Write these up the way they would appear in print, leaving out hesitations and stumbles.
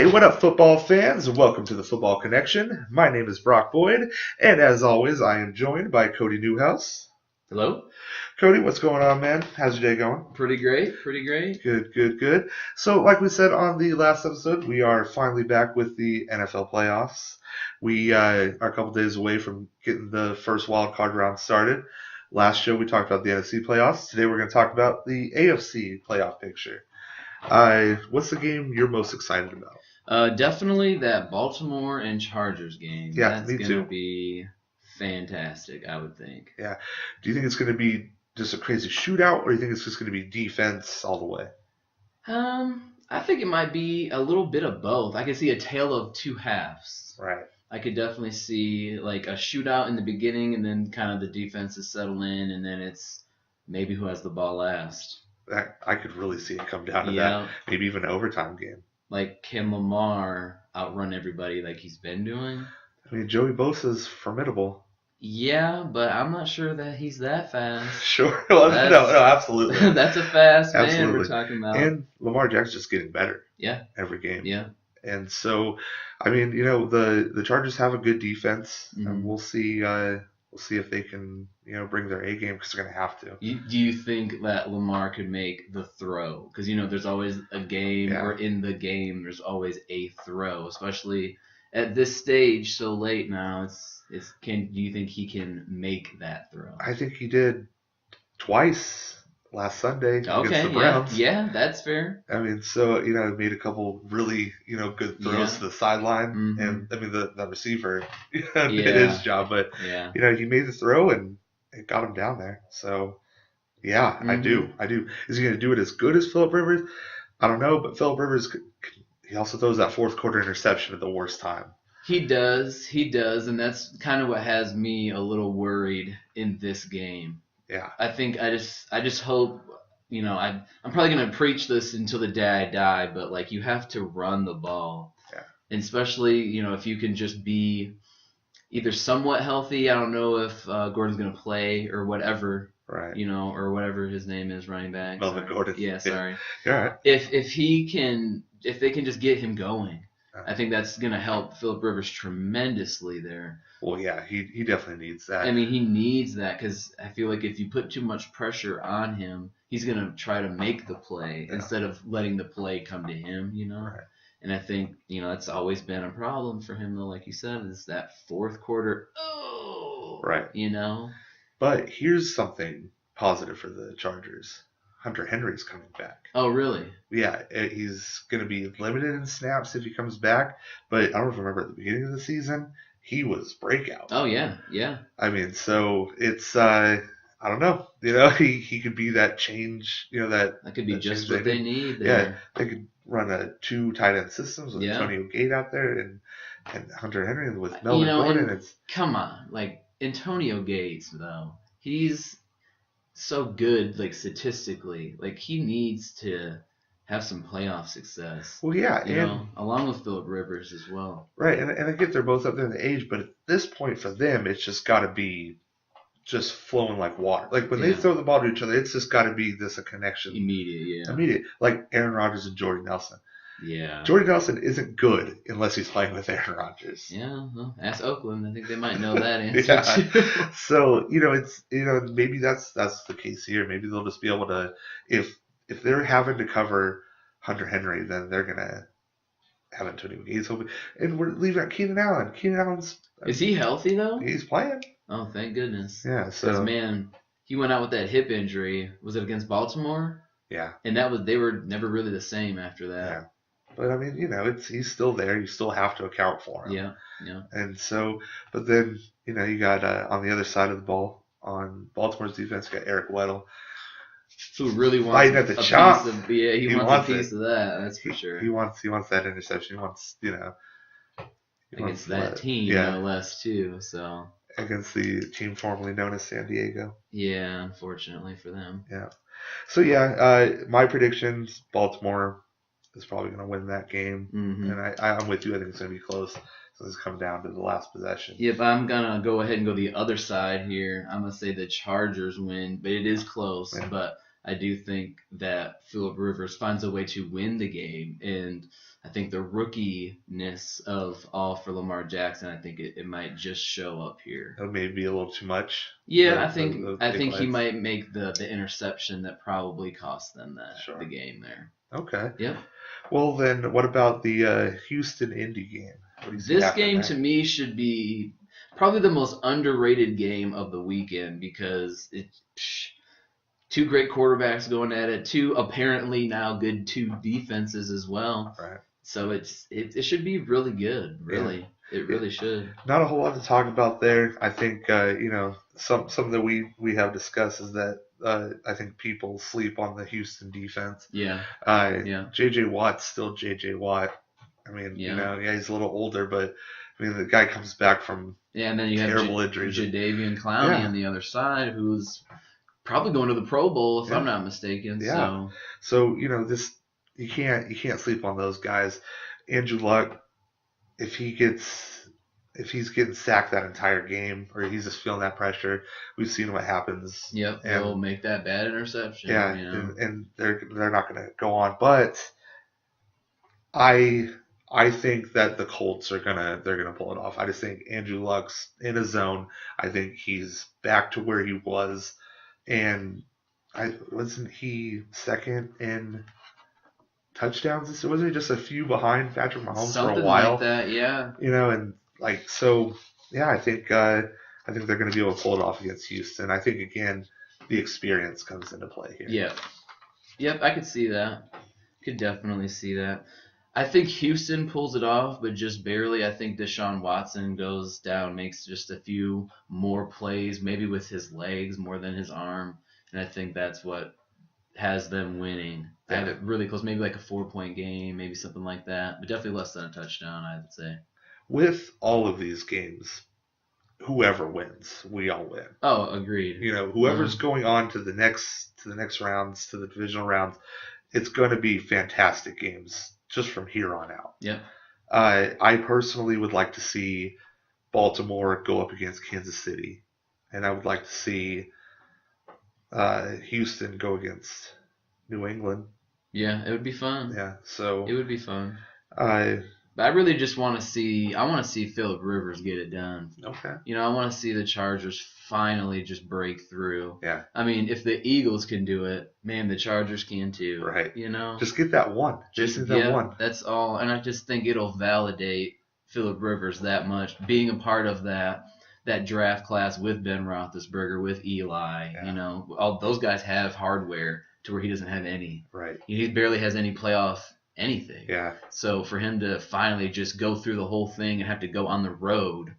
Hey, what up, football fans? Welcome to the Football Connection. My name is Brock Boyd, and as always, I am joined by Cody Newhouse. Hello? Cody, what's going on, man? How's your day going? Pretty great, pretty great. Good. So, like we said on the last episode, we are finally back with the NFL playoffs. We are a couple days away from getting the first wild card round started. Last show, we talked about the NFC playoffs. Today, we're going to talk about the AFC playoff picture. What's the game you're most excited about? Definitely that Baltimore and Chargers game. Yeah, That's me going too. to be fantastic, I would think. Yeah. Do you think it's going to be just a crazy shootout, or do you think it's just going to be defense all the way? I think it might be a little bit of both. I could see a tale of two halves. Right. I could definitely see like a shootout in the beginning, and then kind of the defenses settle in, and then it's maybe who has the ball last. I could really see it come down to Yeah. that, maybe even an overtime game. Like, can Lamar outrun everybody like he's been doing? I mean, Joey Bosa's formidable. Yeah, but I'm not sure that he's that fast. Sure. Well, no, absolutely. That's a fast man Absolutely. we're talking about. And Lamar Jackson's just getting better Yeah, every game. yeah. And so, I mean, the Chargers have a good defense, and Mhm. we'll see if they can, bring their A game because they're going to have to. Do you think that Lamar could make the throw? Because there's always a game, Yeah. or in the game, there's always a throw, especially at this stage so late now. Do you think he can make that throw? I think he did twice last Sunday against Okay, the Browns. yeah, that's fair. I mean, so, made a couple really, good throws Yeah. to the sideline. Mhm. And, I mean, the receiver did Yeah. his job. But, Yeah. he made the throw and it got him down there. So, yeah, I do. Is he going to do it as good as Phillip Rivers? I don't know. But Phillip Rivers, he also throws that fourth quarter interception at the worst time. He does, and that's kind of what has me a little worried in this game. Yeah. I think I just hope, I'm probably gonna preach this until the day I die, but like you have to run the ball, Yeah. and especially if you can just be either somewhat healthy. I don't know if Gordon's gonna play or whatever, Right. or whatever his name is, running back. Melvin Sorry. Gordon. Yeah, sorry. You're all right. If they can just get him going, I think that's going to help Phillip Rivers tremendously there. Well, yeah, he definitely needs that. I mean, he needs that because I feel like if you put too much pressure on him, he's going to try to make the play instead of letting the play come to him, Right. And I think, that's always been a problem for him, though, like you said, is that fourth quarter, Right. But here's something positive for the Chargers. Hunter Henry's coming back. Oh, really? Yeah, he's going to be limited in snaps if he comes back. But I don't remember at the beginning of the season, he was breakout. Oh, yeah. I mean, so it's, I don't know. He could be that change, That could be just what they need there. Yeah, they could run a 2 tight end systems with Antonio Gate out there and Hunter Henry with Melvin Gordon. Come on. Like, Antonio Gates, though, he's so good, like, statistically. Like, he needs to have some playoff success. Well, yeah. Along with Phillip Rivers as well. Right, and I get they're both up there in the age, but at this point for them, it's just got to be just flowing like water. Like, when they throw the ball to each other, it's just got to be a connection. Immediate. Like Aaron Rodgers and Jordy Nelson. Yeah. Jordy Nelson isn't good unless he's playing with Aaron Rodgers. Yeah, well, ask Oakland. I think they might know that answer too. So, it's maybe that's the case here. Maybe they'll just be able to, if they're having to cover Hunter Henry, then they're gonna have Antonio Gates open. And we're leaving out Keenan Allen. Keenan Allen's Is he healthy though? He's playing. Oh, thank goodness. Yeah, so because man, he went out with that hip injury. Was it against Baltimore? Yeah. And they were never really the same after that. Yeah. But I mean, he's still there. You still have to account for him. Yeah. And so, but then, you got on the other side of the ball, on Baltimore's defense, you got Eric Weddle. Who really wants fighting at the chop. He wants a piece of that, that's for sure. He wants that interception. He wants, against that team, no less, too, so. Against the team formerly known as San Diego. Yeah, unfortunately for them. Yeah. So, my predictions, Baltimore is probably going to win that game. Mm-hmm. And I'm with you. I think it's going to be close. So it's come down to the last possession. Yep, I'm going to go ahead and go the other side here. I'm going to say the Chargers win, but it is close. Yeah. But I do think that Phillip Rivers finds a way to win the game. And I think the rookie-ness of all for Lamar Jackson, I think it might just show up here. That may be a little too much. Yeah, The I big think he lights. might make the interception that probably cost them Sure. the game there. Okay. Yep. Well, then, what about the Houston-Indy game? What do you see This happening game there? to me should be probably the most underrated game of the weekend because two great quarterbacks going at it, two apparently now good two defenses as well. Right. So it should be really good, really. Yeah. It really should. Not a whole lot to talk about there. I think some that we have discussed is that I think people sleep on the Houston defense. Yeah. J.J. Watt's still J.J. Watt. I mean, he's a little older, but I mean the guy comes back from and then you terrible have injuries. Jadeveon Clowney on the other side, who's probably going to the Pro Bowl if I'm not mistaken. Yeah. So this you can't sleep on those guys. Andrew Luck, if he's getting sacked that entire game, or he's just feeling that pressure, we've seen what happens. Yep, he'll make that bad interception. Yeah, and they're not going to go on. But I think that the Colts they're gonna pull it off. I just think Andrew Luck's in a zone. I think he's back to where he was, and wasn't he second in touchdowns? Wasn't he just a few behind Patrick Mahomes for a while? Something like that, yeah. And I think they're going to be able to pull it off against Houston. I think again the experience comes into play here. Yep, I could see that. Could definitely see that. I think Houston pulls it off, but just barely. I think Deshaun Watson goes down, makes just a few more plays, maybe with his legs more than his arm, and I think that's what has them winning. I have it really close, maybe like a 4-point game, maybe something like that, but definitely less than a touchdown, I would say. With all of these games, whoever wins, we all win. Oh, agreed. Whoever's going on to the next rounds, to the divisional rounds, it's going to be fantastic games just from here on out. Yep. I personally would like to see Baltimore go up against Kansas City, and I would like to see Houston go against New England. Yeah, it would be fun. Yeah, so it would be fun. But I really just want to see. I want to see Phillip Rivers get it done. Okay. I want to see the Chargers finally just break through. Yeah. I mean, if the Eagles can do it, man, the Chargers can too. Right. Just get that one. Just get that one. That's all, and I just think it'll validate Phillip Rivers that much, being a part of that draft class with Ben Roethlisberger, with Eli. Yeah. All those guys have hardware to where he doesn't have any. Right. He barely has any playoff anything. Yeah. So for him to finally just go through the whole thing and have to go on the road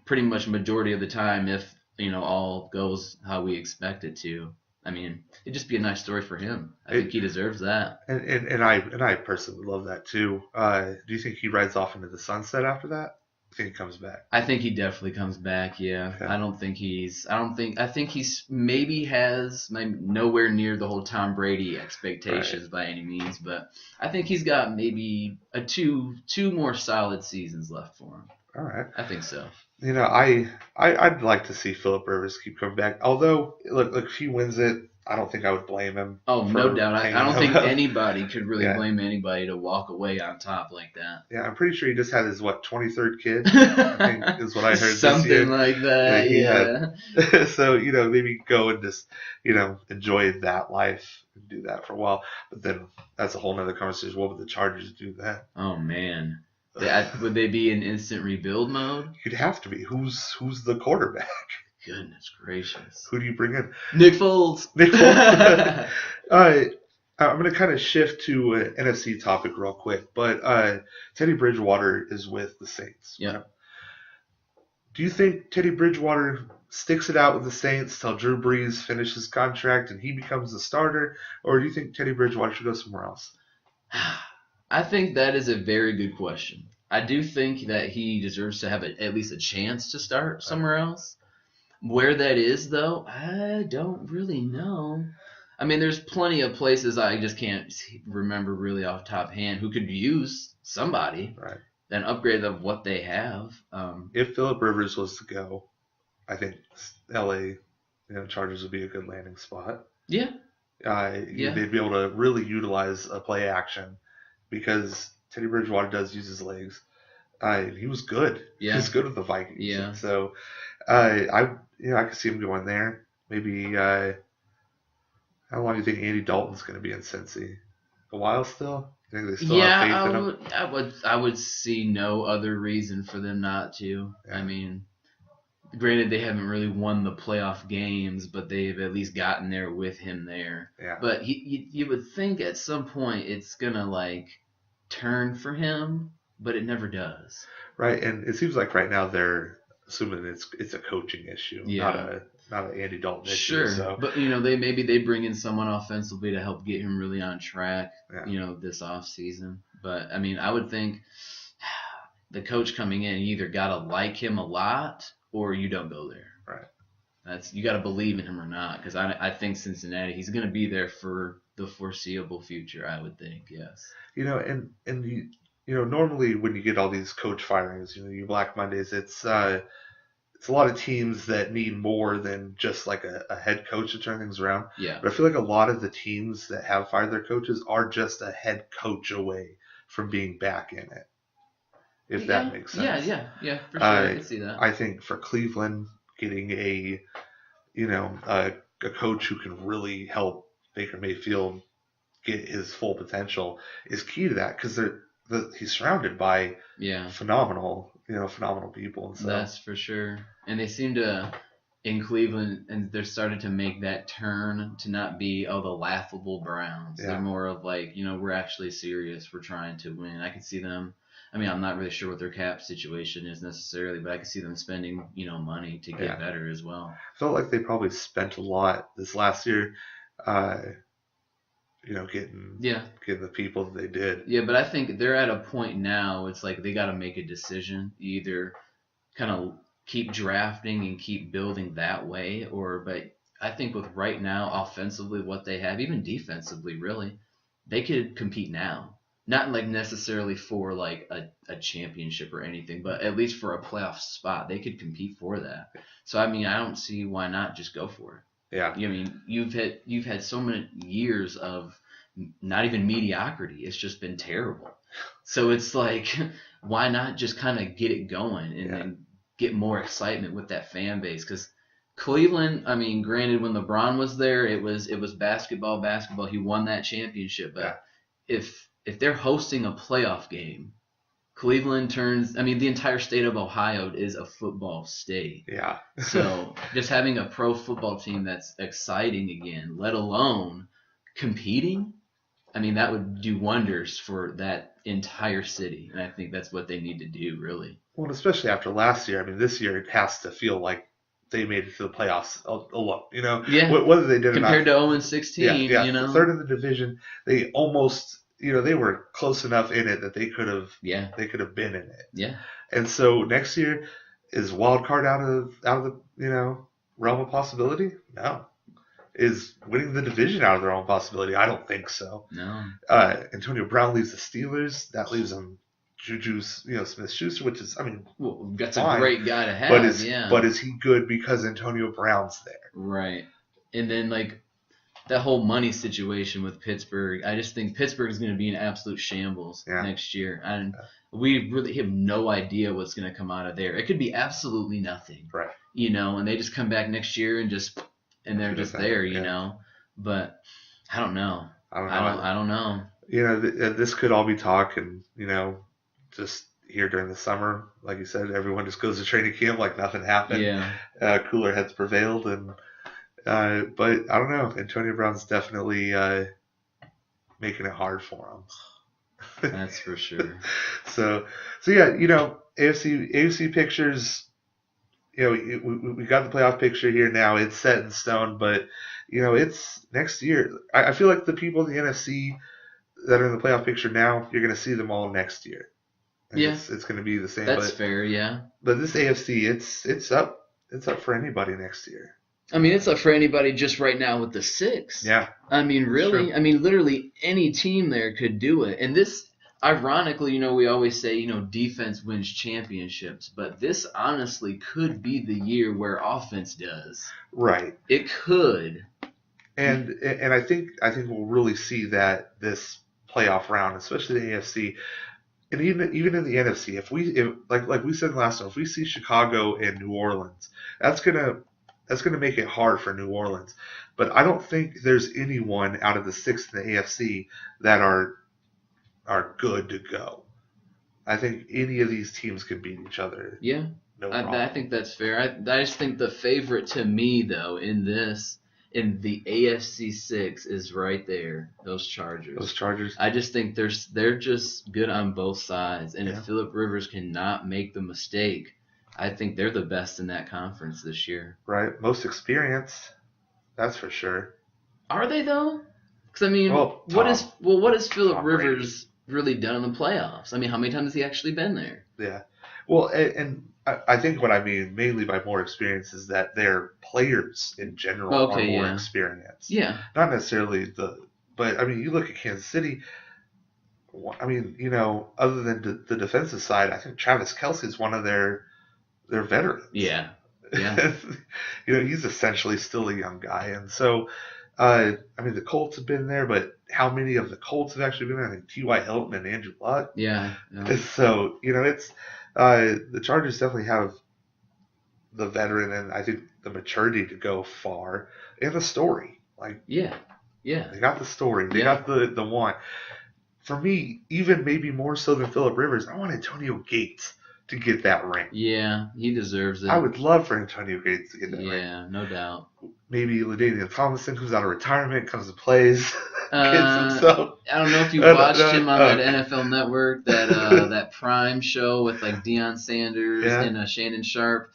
pretty much majority of the time if, all goes how we expect it to. I mean, it'd just be a nice story for him. I think he deserves that. And I personally love that too. Do you think he rides off into the sunset after that? I think he comes back. I think he definitely comes back, yeah. Okay. I think he's maybe has nowhere near the whole Tom Brady expectations by any means, but I think he's got maybe two more solid seasons left for him. All right. I think so. I'd like to see Phillip Rivers keep coming back. Although, look, if he wins it, I don't think I would blame him. Oh, no doubt. I don't think anybody could really blame anybody to walk away on top like that. Yeah, I'm pretty sure he just had his 23rd kid. I think is what I heard. Something this year. Like that. Yeah. So maybe go and just enjoy that life and do that for a while. But then that's a whole nother conversation. What would the Chargers do that? Oh man. Would they be in instant rebuild mode? You'd have to be. Who's the quarterback? Goodness gracious. Who do you bring in? Nick Foles. I'm going to kind of shift to an NFC topic real quick, but Teddy Bridgewater is with the Saints. Yeah. Right? Do you think Teddy Bridgewater sticks it out with the Saints till Drew Brees finishes his contract and he becomes the starter, or do you think Teddy Bridgewater should go somewhere else? I think that is a very good question. I do think that he deserves to have at least a chance to start somewhere else. Where that is, though, I don't really know. I mean, there's plenty of places I just can't remember really off top hand who could use somebody, right? Then upgrade of what they have. If Phillip Rivers was to go, I think LA Chargers would be a good landing spot. Yeah. They'd be able to really utilize a play action because Teddy Bridgewater does use his legs. He was good. Yeah. He was good with the Vikings. Yeah. And so I could see him going there. Maybe how long do you think Andy Dalton's going to be in Cincy? A while still? You think they still have faith in him? I would see no other reason for them not to. Yeah. I mean, granted, they haven't really won the playoff games, but they've at least gotten there with him there. Yeah. But you would think at some point it's gonna like turn for him, but it never does. Right, and it seems like right now they're assuming it's a coaching issue, not an Andy Dalton issue. Sure, So. but they bring in someone offensively to help get him really on track. Yeah. This off season. But I mean, I would think the coach coming in, you either gotta like him a lot or you don't go there. Right. You got to believe in him or not, because I think Cincinnati, he's going to be there for the foreseeable future. I would think, yes. Normally when you get all these coach firings, you Black Mondays, it's a lot of teams that need more than just like a head coach to turn things around. Yeah. But I feel like a lot of the teams that have fired their coaches are just a head coach away from being back in it. If that makes sense. Yeah, for sure. I can see that. I think for Cleveland, getting a coach who can really help Baker Mayfield get his full potential is key to that, because he's surrounded by phenomenal people. And so. That's for sure. And they seem to, in Cleveland, and they're starting to make that turn to not be, the laughable Browns. Yeah. They're more of like, we're actually serious. We're trying to win. I can see them. I mean, I'm not really sure what their cap situation is necessarily, but I can see them spending, money to get better as well. Felt like they probably spent a lot this last year, getting the people that they did. Yeah, but I think they're at a point now. It's like they got to make a decision. You either kind of keep drafting and keep building that way, but I think with right now, offensively, what they have, even defensively, really, they could compete now. Not like necessarily for like a championship or anything, but at least for a playoff spot, they could compete for that. So I mean, I don't see why not just go for it. Yeah. I mean, you've had so many years of not even mediocrity. It's just been terrible. So it's like, why not just kind of get it going and then get more excitement with that fan base? Because Cleveland, I mean, granted, when LeBron was there, it was basketball. He won that championship, but if they're hosting a playoff game, Cleveland turns, I mean, the entire state of Ohio is a football state. Yeah. So just having a pro football team that's exciting again, let alone competing, I mean, that would do wonders for that entire city. And I think that's what they need to do, really. Well, especially after last year. I mean, this year it has to feel like they made it to the playoffs alone. Yeah. Whether they did compared or not. to 0-16, Third in the division, they almost, they were close enough in it that they could have been in it. Yeah. And so next year, is wild card out of the realm of possibility? No. Is winning the division out of the realm of possibility? I don't think so. No. Antonio Brown leaves the Steelers. That leaves them Juju, Smith-Schuster, which is, I mean, that's fine, a great guy to have. But is he good because Antonio Brown's there? Right. And then like that whole money situation with Pittsburgh, I just think Pittsburgh is going to be an absolute shambles next year. And we really have no idea what's going to come out of there. It could be absolutely nothing. Right. And they just come back next year and they're just there, But I don't know. I don't know. This could all be talk, and just here during the summer, like you said, everyone just goes to training camp like nothing happened. Yeah. Cooler heads prevailed, and but I don't know. Antonio Brown's definitely making it hard for him. That's for sure. So yeah, AFC pictures. We got the playoff picture here now. It's set in stone, but it's next year. I feel like the people in the NFC that are in the playoff picture now, you're going to see them all next year. And it's going to be the same. That's fair, yeah. But this AFC, it's up for anybody next year. I mean, it's up for anybody just right now with the 6. Yeah. I mean, really, True. I mean, literally any team there could do it. And this, ironically, we always say, defense wins championships, but this honestly could be the year where offense does. Right. It could. And I think we'll really see that this playoff round, especially the AFC. And even in the NFC, if like we said last time, if we see Chicago and New Orleans, that's gonna make it hard for New Orleans. But I don't think there's anyone out of the six in the AFC that are good to go. I think any of these teams can beat each other. Yeah, No I problem. think that's fair. I just think the favorite to me though in the AFC 6 is right there. Those Chargers. Those Chargers. I just think they're just good on both sides, and Yeah. if Phillip Rivers cannot make the mistake, I think they're the best in that conference this year. Right. Most experienced. That's for sure. Are they though? Because I mean, Well, what has Phillip Tom Rivers really done in the playoffs? I mean, how many times has he actually been there? Yeah. Well, and I think what I mean mainly by more experience is that their players in general are more experienced. Yeah. Not necessarily but I mean, you look at Kansas City. I mean, other than the defensive side, I think Travis Kelce is one of their veterans. Yeah. Yeah. He's essentially still a young guy, and so I mean, the Colts have been there, but how many of the Colts have actually been there? I think T.Y. Hilton and Andrew Luck. Yeah. So it's the Chargers definitely have the veteran and I think the maturity to go far, and the story. Like yeah. They got the story. They got the one. For me, even maybe more so than Phillip Rivers, I want Antonio Gates to get that ring. Yeah, he deserves it. I would love for Antonio Gates to get that ring. Yeah, no doubt. Maybe LaDainian Tomlinson comes out of retirement, comes and plays, gets I himself. don't know if you watched him on that NFL Network, that Prime show with like Deion Sanders and Shannon Sharp.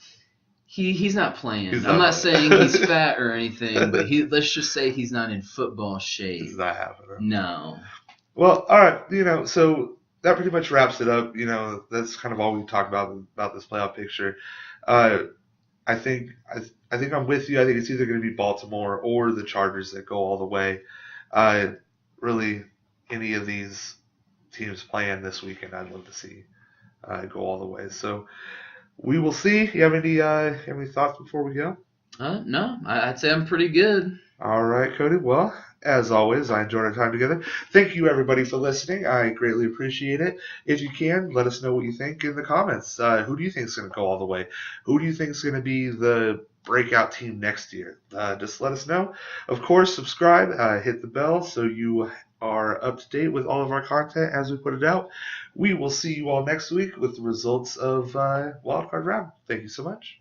He's not playing. I'm not saying he's fat or anything, but let's just say he's not in football shape. It's not happening. No. Well, all right. So that pretty much wraps it up. That's kind of all we talked about this playoff picture. I think I'm with you. I think it's either going to be Baltimore or the Chargers that go all the way. Really, any of these teams playing this weekend, I'd love to see go all the way. So we will see. You have any thoughts before we go? No, I'd say I'm pretty good. All right, Cody. Well, as always, I enjoyed our time together. Thank you, everybody, for listening. I greatly appreciate it. If you can, let us know what you think in the comments. Who do you think is going to go all the way? Who do you think is going to be the breakout team next year? Just let us know. Of course, subscribe, hit the bell so you are up to date with all of our content as we put it out. We will see you all next week with the results of Wildcard Round. Thank you so much.